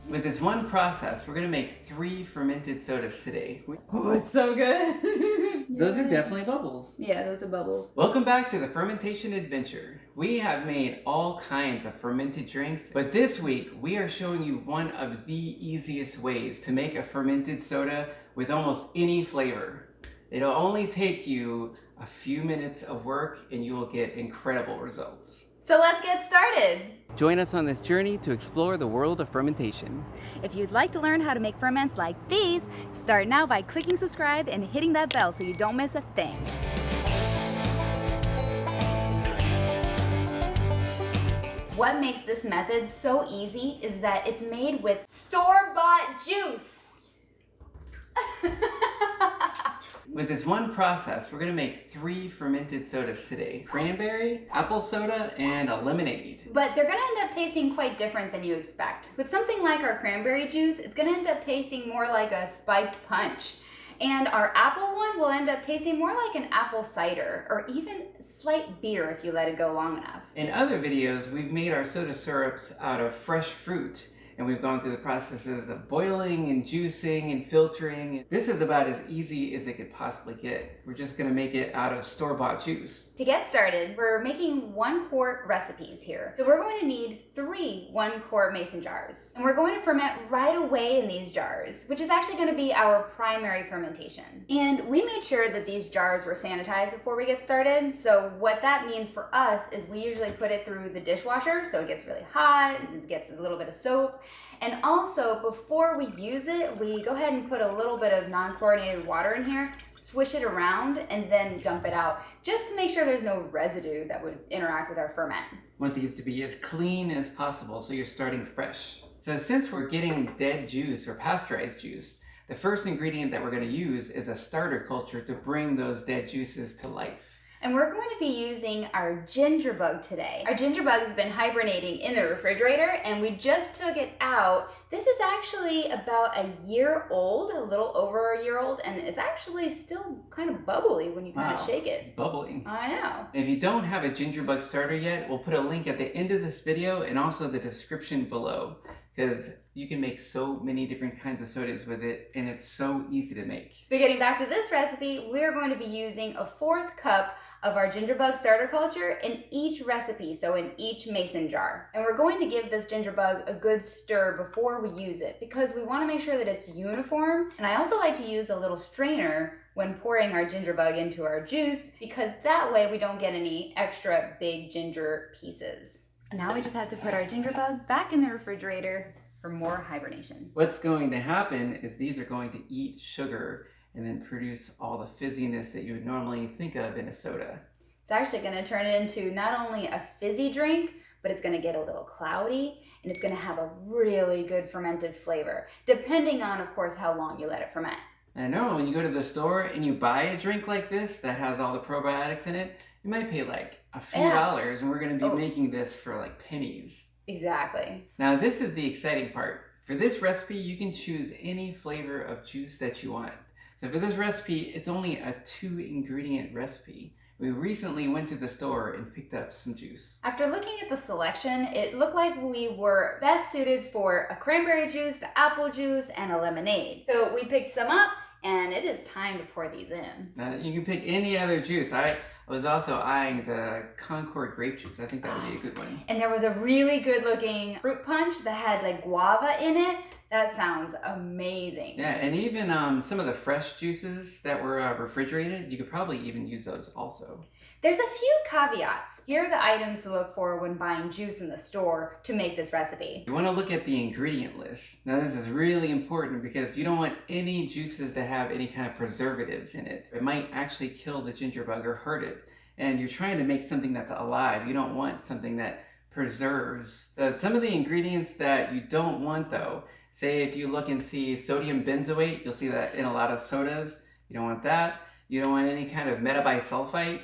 With this one process, we're gonna make 3 fermented sodas today. Oh, it's so good. Those are definitely bubbles. Yeah, those are bubbles. Welcome back to the Fermentation Adventure. We have made all kinds of fermented drinks, but this week we are showing you one of the easiest ways to make a fermented soda with almost any flavor. It'll only take you a few minutes of work and you will get incredible results. So let's get started. Join us on this journey to explore the world of fermentation. If you'd like to learn how to make ferments like these, start now by clicking subscribe and hitting that bell so you don't miss a thing. What makes this method so easy is that it's made with store-bought juice. With this one process, we're gonna make 3 fermented sodas today. Cranberry, apple soda, and a lemonade. But they're gonna end up tasting quite different than you expect. With something like our cranberry juice, it's gonna end up tasting more like a spiked punch. And our apple one will end up tasting more like an apple cider, or even slight beer if you let it go long enough. In other videos, we've made our soda syrups out of fresh fruit, and we've gone through the processes of boiling and juicing and filtering. This is about as easy as it could possibly get. We're just gonna make it out of store-bought juice. To get started, we're making 1-quart recipes here. So we're going to need 3 1-quart mason jars. And we're going to ferment right away in these jars, which is actually going to be our primary fermentation. And we made sure that these jars were sanitized before we get started. So what that means for us is we usually put it through the dishwasher so it gets really hot, and it gets a little bit of soap. And also, before we use it, we go ahead and put a little bit of non-chlorinated water in here, swish it around, and then dump it out, just to make sure there's no residue that would interact with our ferment. We want these to be as clean as possible so you're starting fresh. So since we're getting dead juice or pasteurized juice, the first ingredient that we're gonna use is a starter culture to bring those dead juices to life. And we're going to be using our ginger bug today. Our ginger bug has been hibernating in the refrigerator and we just took it out. This is actually about a year old, a little over a year old, and it's actually still kind of bubbly when you kind of shake it. It's bubbling. I know. If you don't have a ginger bug starter yet, we'll put a link at the end of this video and also the description below, because you can make so many different kinds of sodas with it and it's so easy to make. So getting back to this recipe, we're going to be using a 1/4 cup of our ginger bug starter culture in each recipe, so in each mason jar. And we're going to give this ginger bug a good stir before we use it because we want to make sure that it's uniform. And I also like to use a little strainer when pouring our ginger bug into our juice because that way we don't get any extra big ginger pieces. Now we just have to put our ginger bug back in the refrigerator for more hibernation. What's going to happen is these are going to eat sugar and then produce all the fizziness that you would normally think of in a soda. It's actually going to turn it into not only a fizzy drink, but it's going to get a little cloudy and it's going to have a really good fermented flavor, depending on, of course, how long you let it ferment. I know, when you go to the store and you buy a drink like this that has all the probiotics in it, you might pay like a few dollars, and we're going to be making this for like pennies. Exactly. Now this is the exciting part. For this recipe, you can choose any flavor of juice that you want. So for this recipe, it's only a 2-ingredient recipe. We recently went to the store and picked up some juice. After looking at the selection, it looked like we were best suited for a cranberry juice, the apple juice, and a lemonade. So we picked some up, and it is time to pour these in. You can pick any other juice. I was also eyeing the Concord grape juice. I think that would be a good one. And there was a really good looking fruit punch that had like guava in it. That sounds amazing. Yeah, and even some of the fresh juices that were refrigerated, you could probably even use those also. There's a few caveats. Here are the items to look for when buying juice in the store to make this recipe. You want to look at the ingredient list. Now this is really important because you don't want any juices that have any kind of preservatives in it. It might actually kill the ginger bug or hurt it. And you're trying to make something that's alive. You don't want something that preserves. Some of the ingredients that you don't want though, say if you look and see sodium benzoate, you'll see that in a lot of sodas. You don't want that. You don't want any kind of metabisulfite.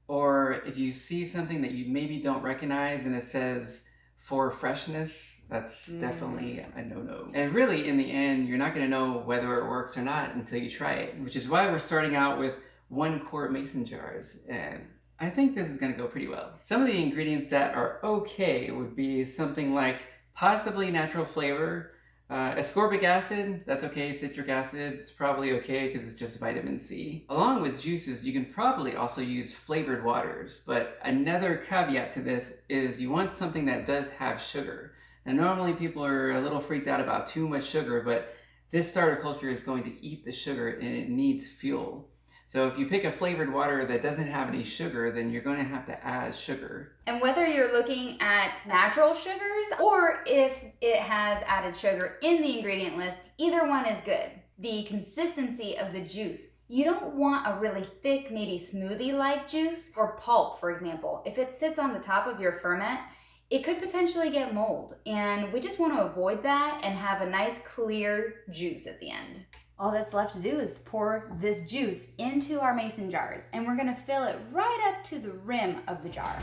Or if you see something that you maybe don't recognize and it says for freshness, that's definitely a no-no. And really, in the end, you're not going to know whether it works or not until you try it, which is why we're starting out with 1-quart mason jars. And I think this is going to go pretty well. Some of the ingredients that are okay would be something like possibly natural flavor, Ascorbic acid, that's okay. Citric acid, it's probably okay because it's just vitamin C. Along with juices, you can probably also use flavored waters. But another caveat to this is you want something that does have sugar. And normally people are a little freaked out about too much sugar, but this starter culture is going to eat the sugar and it needs fuel. So if you pick a flavored water that doesn't have any sugar, then you're going to have to add sugar. And whether you're looking at natural sugars or if it has added sugar in the ingredient list, either one is good. The consistency of the juice. You don't want a really thick, maybe smoothie-like juice or pulp, for example. If it sits on the top of your ferment, it could potentially get mold. And we just want to avoid that and have a nice clear juice at the end. All that's left to do is pour this juice into our mason jars, and we're gonna fill it right up to the rim of the jar.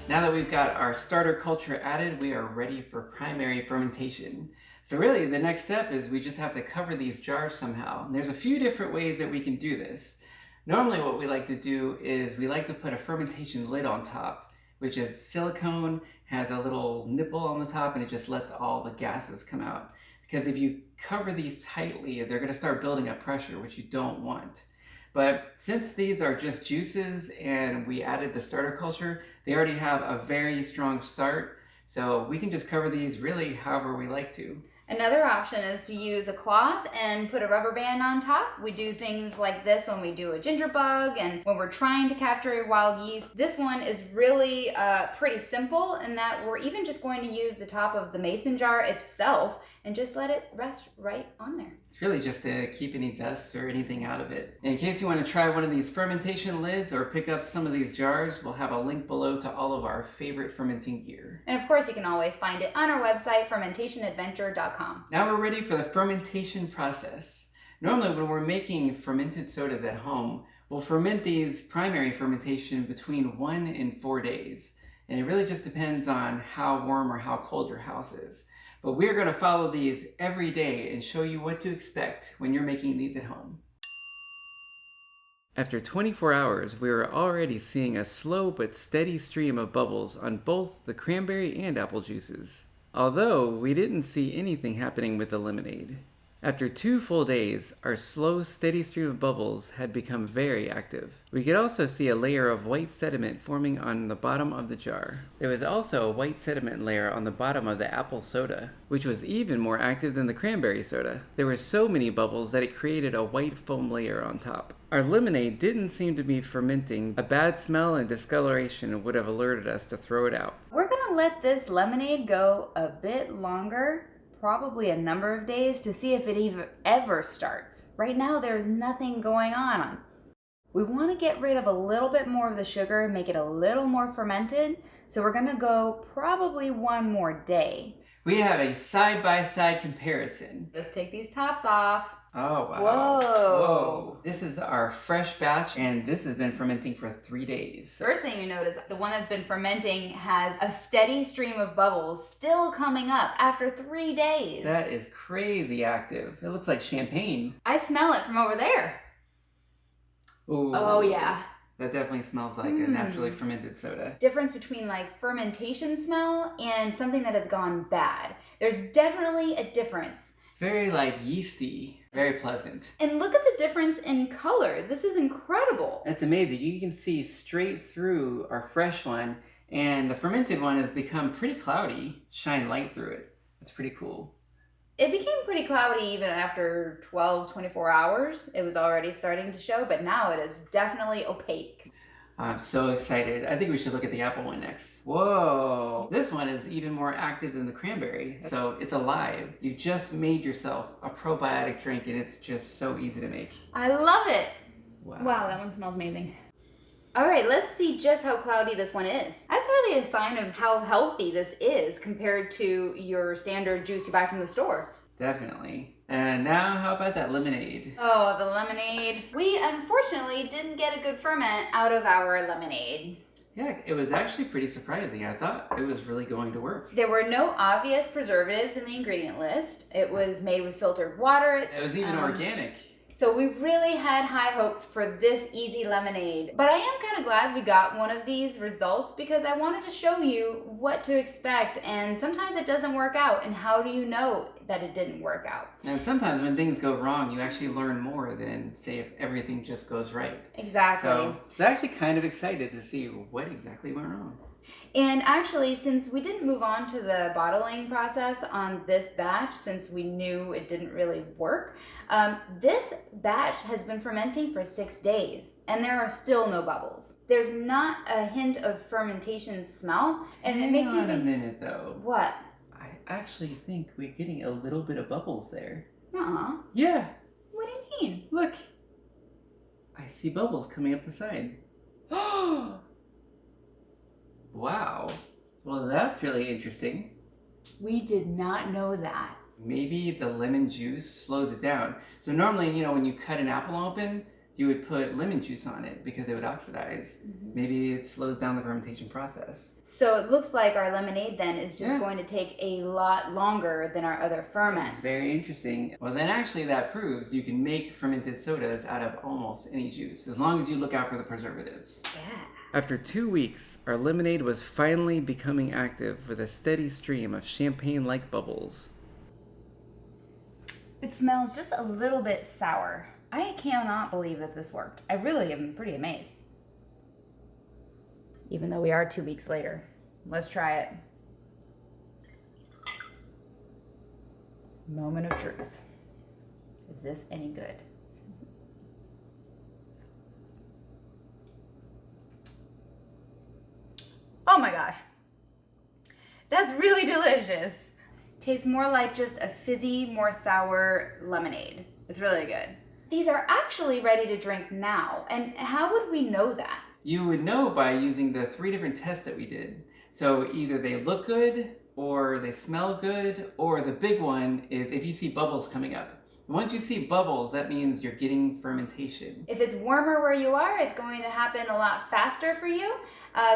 Now that we've got our starter culture added, we are ready for primary fermentation. So really, the next step is we just have to cover these jars somehow. And there's a few different ways that we can do this. Normally what we like to do is we like to put a fermentation lid on top, which is silicone, has a little nipple on the top, and it just lets all the gases come out. Because if you cover these tightly, they're gonna start building up pressure, which you don't want. But since these are just juices and we added the starter culture, they already have a very strong start. So we can just cover these really however we like to. Another option is to use a cloth and put a rubber band on top. We do things like this when we do a ginger bug and when we're trying to capture wild yeast. This one is really pretty simple in that we're even just going to use the top of the mason jar itself and just let it rest right on there. It's really just to keep any dust or anything out of it. In case you want to try one of these fermentation lids or pick up some of these jars, we'll have a link below to all of our favorite fermenting gear. And of course, you can always find it on our website, fermentationadventure.com. Now we're ready for the fermentation process. Normally when we're making fermented sodas at home, we'll ferment these primary fermentation between 1 and 4 days. And it really just depends on how warm or how cold your house is. But we're going to follow these every day and show you what to expect when you're making these at home. After 24 hours, we were already seeing a slow but steady stream of bubbles on both the cranberry and apple juices. Although we didn't see anything happening with the lemonade. After 2 full days, our slow, steady stream of bubbles had become very active. We could also see a layer of white sediment forming on the bottom of the jar. There was also a white sediment layer on the bottom of the apple soda, which was even more active than the cranberry soda. There were so many bubbles that it created a white foam layer on top. Our lemonade didn't seem to be fermenting. A bad smell and discoloration would have alerted us to throw it out. We're gonna let this lemonade go a bit longer, probably a number of days, to see if it ever starts. Right now there's nothing going on. We want to get rid of a little bit more of the sugar, make it a little more fermented, so we're gonna go probably 1 more day. We have a side-by-side comparison. Let's take these tops off. Oh, wow. Whoa. This is our fresh batch, and this has been fermenting for 3 days. First thing you notice, the one that's been fermenting has a steady stream of bubbles still coming up after 3 days. That is crazy active. It looks like champagne. I smell it from over there. Ooh. Oh yeah. That definitely smells like a naturally fermented soda. Difference between like fermentation smell and something that has gone bad. There's definitely a difference. Very like yeasty, very pleasant. And look at the difference in color. This is incredible. That's amazing. You can see straight through our fresh one, and the fermented one has become pretty cloudy. Shine light through it. That's pretty cool. It became pretty cloudy even after 12, 24 hours. It was already starting to show, but now it is definitely opaque. I'm so excited. I think we should look at the apple one next. Whoa! This one is even more active than the cranberry, so it's alive. You just made yourself a probiotic drink, and it's just so easy to make. I love it. Wow, that one smells amazing. All right, let's see just how cloudy this one is. That's really a sign of how healthy this is compared to your standard juice you buy from the store. Definitely. And now, how about that lemonade? Oh, the lemonade. We unfortunately didn't get a good ferment out of our lemonade. Yeah, it was actually pretty surprising. I thought it was really going to work. There were no obvious preservatives in the ingredient list. It was made with filtered water. It was even organic. So we really had high hopes for this easy lemonade, but I am kind of glad we got one of these results because I wanted to show you what to expect, and sometimes it doesn't work out, and how do you know that it didn't work out? And sometimes when things go wrong, you actually learn more than, say, if everything just goes right. Exactly. So I was actually kind of excited to see what exactly went wrong. And actually, since we didn't move on to the bottling process on this batch, since we knew it didn't really work, this batch has been fermenting for 6 days, and there are still no bubbles. There's not a hint of fermentation smell, and it makes me think... Hang on a minute, though. What? I actually think we're getting a little bit of bubbles there. Uh-uh. Yeah. What do you mean? Look. I see bubbles coming up the side. Oh! Wow. Well, that's really interesting. We did not know that. Maybe the lemon juice slows it down. So normally, when you cut an apple open, you would put lemon juice on it because it would oxidize. Maybe it slows down the fermentation process. So it looks like our lemonade then is just going to take a lot longer than our other ferments. That's very interesting. Well, then actually that proves you can make fermented sodas out of almost any juice, as long as you look out for the preservatives. Yeah. After 2 weeks, our lemonade was finally becoming active with a steady stream of champagne-like bubbles. It smells just a little bit sour. I cannot believe that this worked. I really am pretty amazed. Even though we are 2 weeks later. Let's try it. Moment of truth. Is this any good? Oh my gosh. That's really delicious. Tastes more like just a fizzy, more sour lemonade. It's really good. These are actually ready to drink now. And how would we know that? You would know by using the 3 different tests that we did. So either they look good, or they smell good, or the big one is if you see bubbles coming up. Once you see bubbles, that means you're getting fermentation. If it's warmer where you are, it's going to happen a lot faster for you.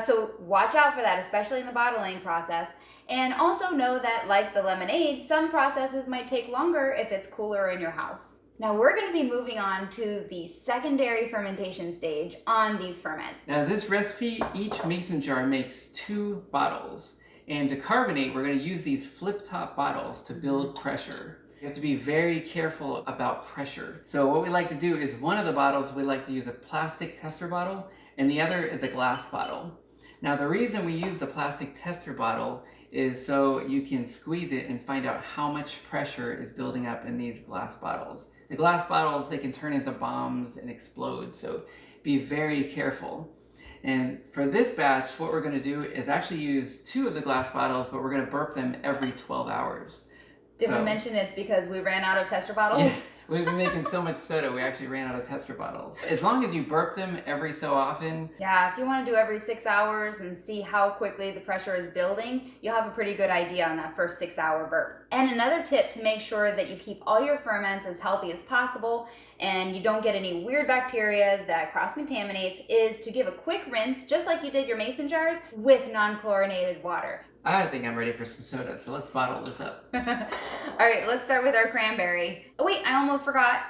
So watch out for that, especially in the bottling process. And also know that, like the lemonade, some processes might take longer if it's cooler in your house. Now we're going to be moving on to the secondary fermentation stage on these ferments. Now this recipe, each mason jar makes 2 bottles. And to carbonate, we're going to use these flip-top bottles to build pressure. You have to be very careful about pressure. So what we like to do is one of the bottles, we like to use a plastic tester bottle, and the other is a glass bottle. Now the reason we use the plastic tester bottle is so you can squeeze it and find out how much pressure is building up in these glass bottles. The glass bottles, they can turn into bombs and explode, so be very careful. And for this batch, what we're going to do is actually use 2 of the glass bottles, but we're going to burp them every 12 hours. Did we mention it's because we ran out of tester bottles? Yes, we've been making so much soda, we actually ran out of tester bottles. As long as you burp them every so often. Yeah, if you want to do every 6 hours and see how quickly the pressure is building, you'll have a pretty good idea on that first 6-hour burp. And another tip to make sure that you keep all your ferments as healthy as possible and you don't get any weird bacteria that cross-contaminates is to give a quick rinse, just like you did your mason jars, with non-chlorinated water. I think I'm ready for some soda, so let's bottle this up. All right, let's start with our cranberry. Oh wait, I almost forgot.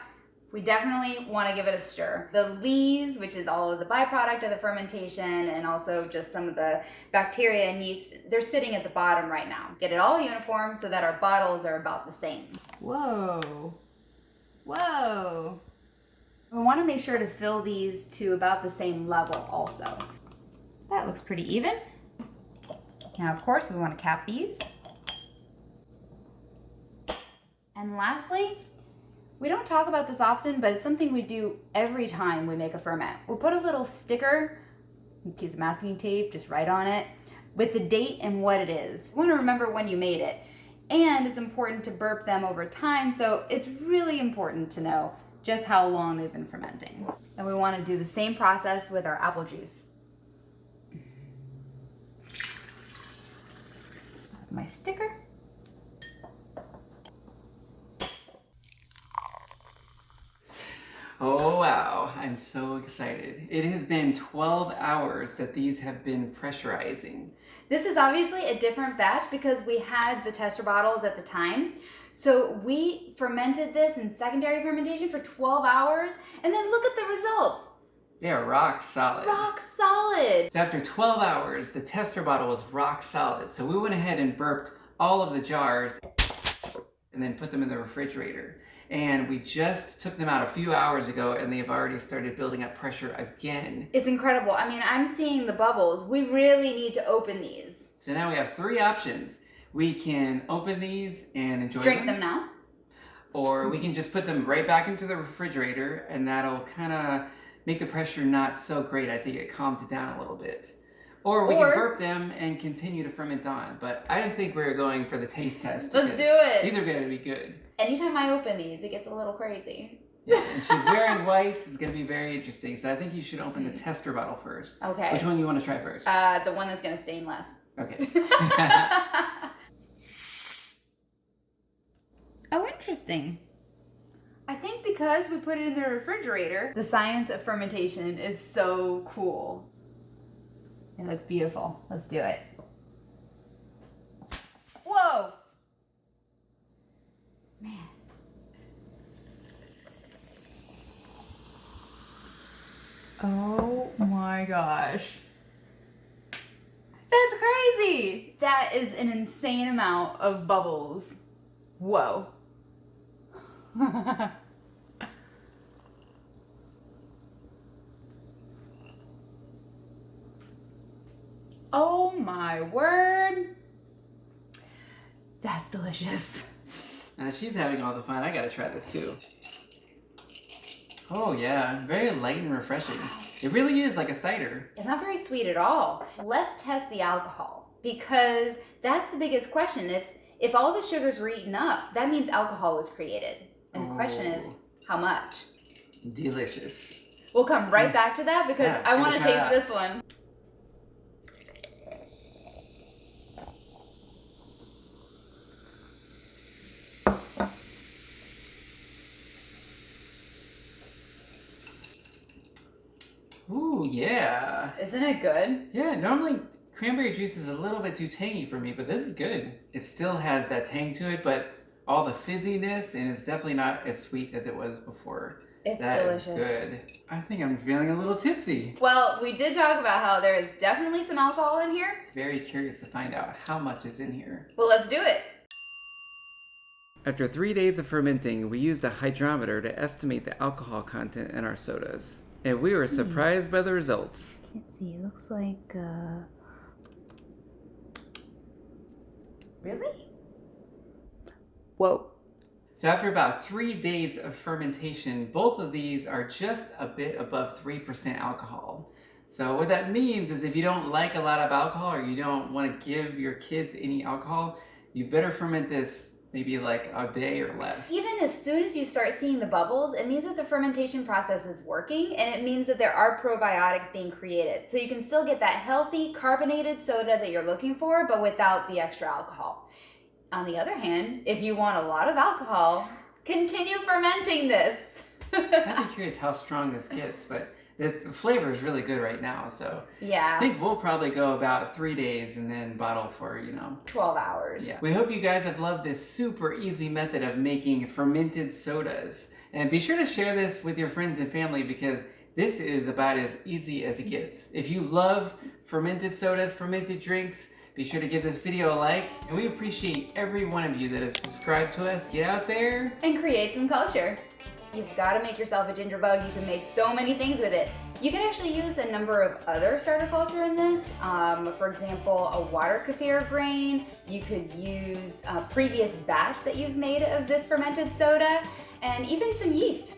We definitely want to give it a stir. The lees, which is all of the byproduct of the fermentation, and also just some of the bacteria and yeast, they're sitting at the bottom right now. Get it all uniform so that our bottles are about the same. Whoa. Whoa. We want to make sure to fill these to about the same level also. That looks pretty even. Now, of course, we want to cap these. And lastly, we don't talk about this often, but it's something we do every time we make a ferment. We'll put a little sticker, a piece of masking tape, just right on it, with the date and what it is. You want to remember when you made it. And it's important to burp them over time, so it's really important to know just how long they've been fermenting. And we want to do the same process with our apple juice. My sticker. Oh wow, I I'm so excited. It has been 12 hours that these have been pressurizing. This is obviously a different batch because we had the tester bottles at the time. So we fermented this in secondary fermentation for 12 hours, and then look at the results. They are rock solid. Rock solid. So after 12 hours, the tester bottle was rock solid. So we went ahead and burped all of the jars and then put them in the refrigerator. And we just took them out a few hours ago and they've already started building up pressure again. It's incredible. I mean, I'm seeing the bubbles. We really need to open these. So now we have 3 options. We can open these and enjoy Drink them now. Or we can just put them right back into the refrigerator and that'll kind of make the pressure not so great. I think it calms it down a little bit. Or we can burp them and continue to ferment on. But I think we're going for the taste test. Let's do it. These are going to be good. Anytime I open these, it gets a little crazy. Yeah, and she's wearing white. It's going to be very interesting. So I think you should open the tester bottle first. Okay. Which one you want to try first? The one that's going to stain less. Okay. Oh, interesting. I think because we put it in the refrigerator, the science of fermentation is so cool. It looks beautiful. Let's do it. Whoa! Man. Oh my gosh. That's crazy! That is an insane amount of bubbles. Whoa. Oh my word. That's delicious. She's having all the fun. I gotta try this too. Oh yeah, very light and refreshing. It really is like a cider. It's not very sweet at all. Let's test the alcohol because that's the biggest question. If all the sugars were eaten up, that means alcohol was created. And the question is, how much? Delicious. We'll come right back to that because Yeah, I want to try taste that. this one. Ooh, yeah. Isn't it good? Yeah, normally cranberry juice is a little bit too tangy for me, but this is good. It still has that tang to it, but all the fizziness, and it's definitely not as sweet as it was before. It's That is delicious. good. I think I'm feeling a little tipsy. Well, we did talk about how there is definitely some alcohol in here. Very curious to find out how much is in here. Well, let's do it. After 3 days of fermenting, we used a hydrometer to estimate the alcohol content in our sodas. And we were surprised by the results. Can't see. It looks like, Really? Whoa. So after about 3 days of fermentation, both of these are just a bit above 3% alcohol. So what that means is if you don't like a lot of alcohol or you don't want to give your kids any alcohol, you better ferment this maybe like a day or less. Even as soon as you start seeing the bubbles, it means that the fermentation process is working and it means that there are probiotics being created. So you can still get that healthy carbonated soda that you're looking for, but without the extra alcohol. On the other hand, if you want a lot of alcohol, continue fermenting this. I'd be curious how strong this gets, but the flavor is really good right now. So Yeah. I think we'll probably go about 3 days and then bottle for, 12 hours. Yeah. We hope you guys have loved this super easy method of making fermented sodas. And be sure to share this with your friends and family because this is about as easy as it gets. If you love fermented sodas, fermented drinks, be sure to give this video a like. And we appreciate every one of you that have subscribed to us. Get out there And create some culture. You've got to make yourself a ginger bug. You can make so many things with it. You can actually use a number of other starter culture in this. For example, a water kefir grain. You could use a previous batch that you've made of this fermented soda, and even some yeast.